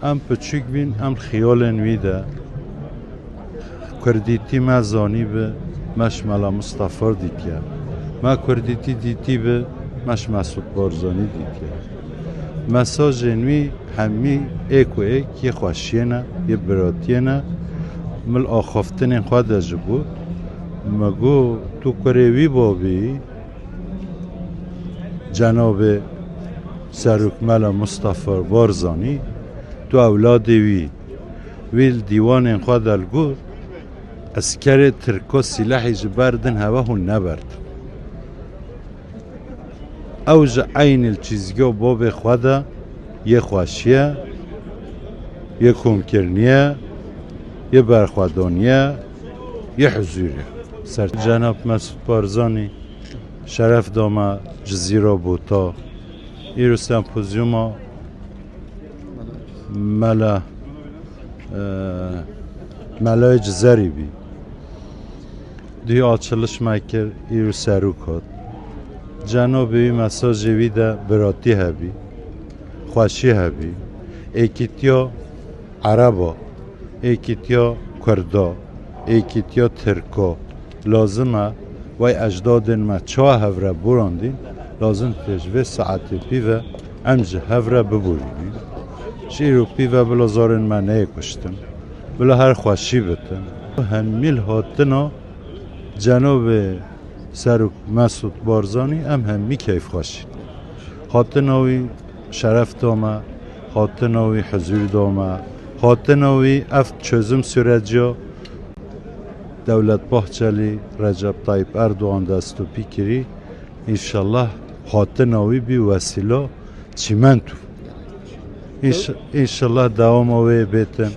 ام پچوک بین ام خیالن ویده کردیتی ما زانی به مش ملا مصطفی دیتیا ما کردیتی دیتی به مش مسعود بارزانی دیتیا مساج نوی همی ایک و ایک یه خوشیه یه براتیه مل آخافتن خود بود مگو تو کروی بابی جناب سروکمل مصطفی بارزانی تو اولادی ویل دیوان خود الگود اسکر ترکو سلاحی جبردن هوا هون نبرد اوج عین الچیزگو باب خدا یه خوشیه یه کمکرنیه یه برخوادانیه یه حضوریه سر جناب مسعود بارزانی شرف داما جزیره بوتا ایرو سمپوزیوما ملای جزری بی دوی آچلش مکر ایرو سرو کد جنابی مساج ویده براتی هبی خوشی هبی ایکیتیا عربا ایکیتیا کردا ایکیتیا ترکا لازمه وای اجدادن ما چه هفره براندین لازم تجوه ساعتی پیوه امج هفره ببوریم شیرو پیوه بلا زارن ما نیکشتن بلا هر خوشی بتن همیل هاتنا جناب سروک مسعود بارزانی همی کیف خوشی هاتناوی شرف دامه هاتناوی حضور دامه هاتناوی افت çözüm süreci Devlet Bahçeli, Recep Tayyip Erdoğan destü pikiri inşallah hatınavi bir vesile çimento. İnşallah devam ve beten.